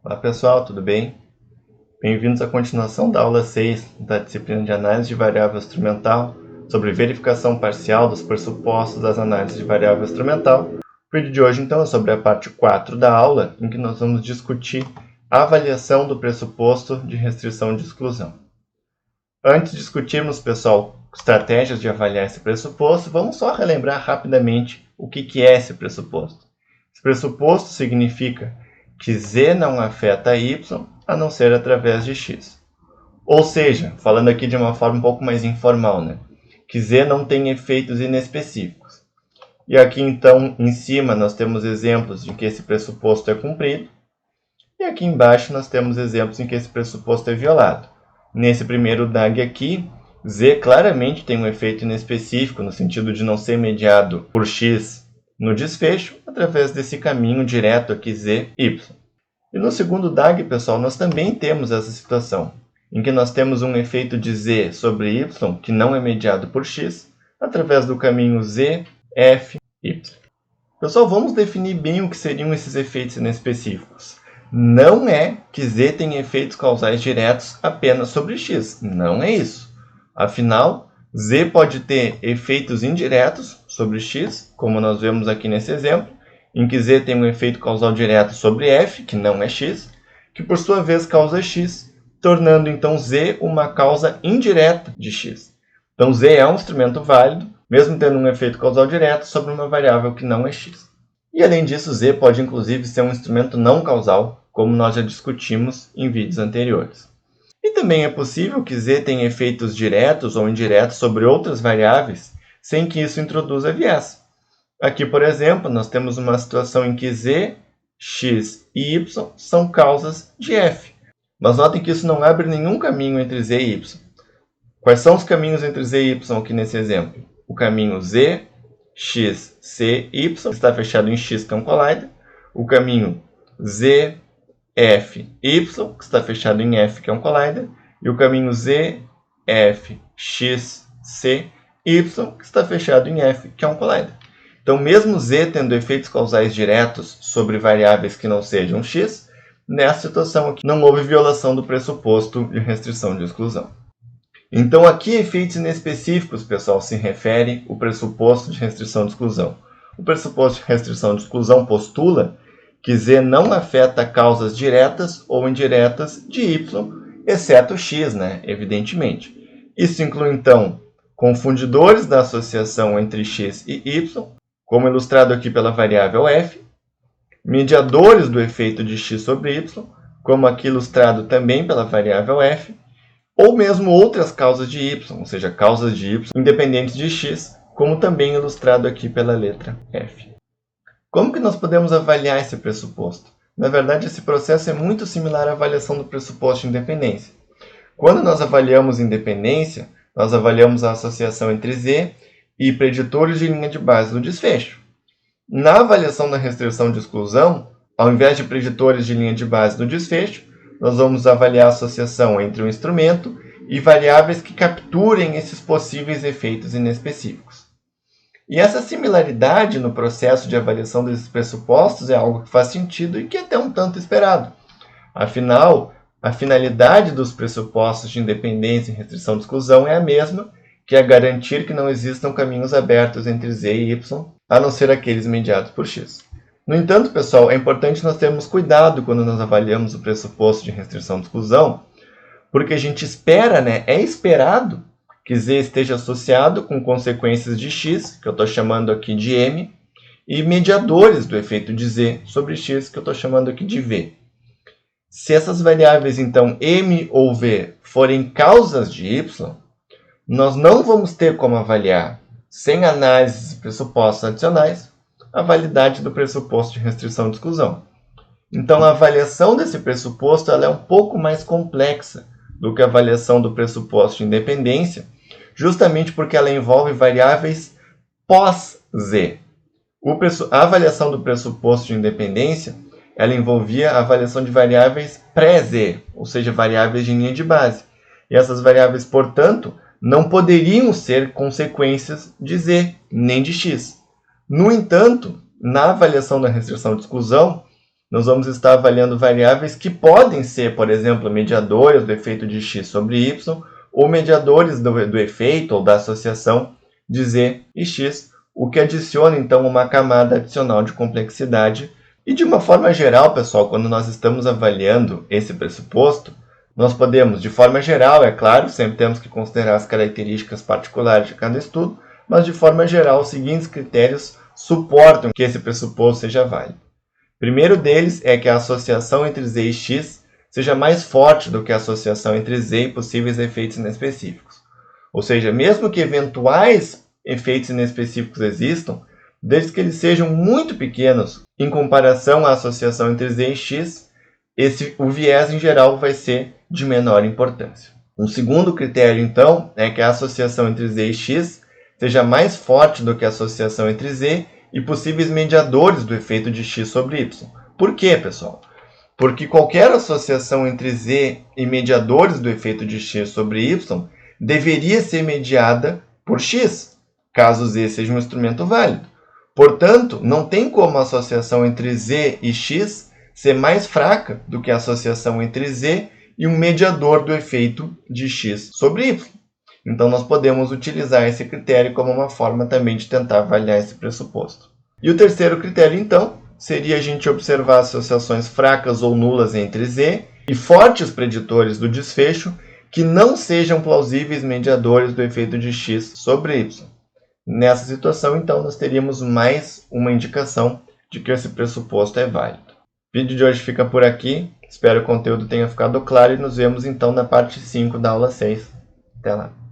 Olá pessoal, tudo bem? Bem-vindos à continuação da aula 6 da disciplina de análise de variável instrumental sobre verificação parcial dos pressupostos das análises de variável instrumental. O vídeo de hoje então é sobre a parte 4 da aula, em que nós vamos discutir a avaliação do pressuposto de restrição de exclusão. Antes de discutirmos, pessoal, estratégias de avaliar esse pressuposto, vamos só relembrar rapidamente o que é esse pressuposto. Esse pressuposto significa que z não afeta y, a não ser através de x. Ou seja, falando aqui de uma forma um pouco mais informal, que z não tem efeitos inespecíficos. E aqui então, em cima, nós temos exemplos de que esse pressuposto é cumprido. E aqui embaixo nós temos exemplos em que esse pressuposto é violado. Nesse primeiro DAG aqui, z claramente tem um efeito inespecífico, no sentido de não ser mediado por x no desfecho, através desse caminho direto aqui z, y. E no segundo DAG, pessoal, nós também temos essa situação, em que nós temos um efeito de z sobre y, que não é mediado por x, através do caminho z, f, y. Pessoal, vamos definir bem o que seriam esses efeitos inespecíficos. Não é que z tem efeitos causais diretos apenas sobre x, não é isso. Afinal, z pode ter efeitos indiretos sobre x, como nós vemos aqui nesse exemplo, em que z tem um efeito causal direto sobre f, que não é x, que por sua vez causa x, tornando então z uma causa indireta de x. Então z é um instrumento válido, mesmo tendo um efeito causal direto sobre uma variável que não é x. E além disso, z pode inclusive ser um instrumento não causal, como nós já discutimos em vídeos anteriores. E também é possível que z tenha efeitos diretos ou indiretos sobre outras variáveis, sem que isso introduza viés. Aqui, por exemplo, nós temos uma situação em que z, x e y são causas de f. Mas notem que isso não abre nenhum caminho entre z e y. Quais são os caminhos entre z e y aqui nesse exemplo? O caminho z, x, c, y, que está fechado em x, que é um collider. O caminho z, f, y, que está fechado em f, que é um collider. E o caminho z, f, x, c, y, que está fechado em f, que é um collider. Então, mesmo z tendo efeitos causais diretos sobre variáveis que não sejam x, nessa situação aqui não houve violação do pressuposto de restrição de exclusão. Então, a que efeitos inespecíficos, pessoal, se refere o pressuposto de restrição de exclusão? O pressuposto de restrição de exclusão postula que z não afeta causas diretas ou indiretas de y, exceto x, evidentemente. Isso inclui, então, confundidores da associação entre x e y, como ilustrado aqui pela variável f, mediadores do efeito de x sobre y, como aqui ilustrado também pela variável f, ou mesmo outras causas de y, ou seja, causas de y independentes de x, como também ilustrado aqui pela letra f. Como que nós podemos avaliar esse pressuposto? Na verdade, esse processo é muito similar à avaliação do pressuposto de independência. Quando nós avaliamos independência, nós avaliamos a associação entre z e preditores de linha de base do desfecho. Na avaliação da restrição de exclusão, ao invés de preditores de linha de base do desfecho, nós vamos avaliar a associação entre o instrumento e variáveis que capturem esses possíveis efeitos inespecíficos. E essa similaridade no processo de avaliação desses pressupostos é algo que faz sentido e que é até um tanto esperado. Afinal, a finalidade dos pressupostos de independência e restrição de exclusão é a mesma, que é garantir que não existam caminhos abertos entre z e y, a não ser aqueles mediados por x. No entanto, pessoal, é importante nós termos cuidado quando nós avaliamos o pressuposto de restrição de exclusão, porque a gente espera, é esperado que z esteja associado com consequências de x, que eu estou chamando aqui de m, e mediadores do efeito de z sobre x, que eu estou chamando aqui de v. Se essas variáveis, então, m ou v, forem causas de y, nós não vamos ter como avaliar, sem análises de pressupostos adicionais, a validade do pressuposto de restrição de exclusão. Então, a avaliação desse pressuposto ela é um pouco mais complexa do que a avaliação do pressuposto de independência, justamente porque ela envolve variáveis pós-z. A avaliação do pressuposto de independência ela envolvia a avaliação de variáveis pré-z, ou seja, variáveis de linha de base. E essas variáveis, portanto, não poderiam ser consequências de z, nem de x. No entanto, na avaliação da restrição de exclusão, nós vamos estar avaliando variáveis que podem ser, por exemplo, mediadores do efeito de x sobre y, ou mediadores do efeito ou da associação de z e x, o que adiciona, então, uma camada adicional de complexidade. E, de uma forma geral, pessoal, quando nós estamos avaliando esse pressuposto, nós podemos, de forma geral, é claro, sempre temos que considerar as características particulares de cada estudo, mas, de forma geral, os seguintes critérios suportam que esse pressuposto seja válido. O primeiro deles é que a associação entre z e x seja mais forte do que a associação entre z e possíveis efeitos inespecíficos. Ou seja, mesmo que eventuais efeitos inespecíficos existam, desde que eles sejam muito pequenos em comparação à associação entre z e x, o viés em geral vai ser de menor importância. Um segundo critério, então, é que a associação entre z e x seja mais forte do que a associação entre z e possíveis mediadores do efeito de x sobre y. Por quê, pessoal? Porque qualquer associação entre z e mediadores do efeito de x sobre y deveria ser mediada por x, caso z seja um instrumento válido. Portanto, não tem como a associação entre z e x ser mais fraca do que a associação entre z e um mediador do efeito de x sobre y. Então, nós podemos utilizar esse critério como uma forma também de tentar avaliar esse pressuposto. E o terceiro critério, então, seria a gente observar associações fracas ou nulas entre z e fortes preditores do desfecho que não sejam plausíveis mediadores do efeito de x sobre y. Nessa situação, então, nós teríamos mais uma indicação de que esse pressuposto é válido. O vídeo de hoje fica por aqui. Espero que o conteúdo tenha ficado claro e nos vemos, então, na parte 5 da aula 6. Até lá!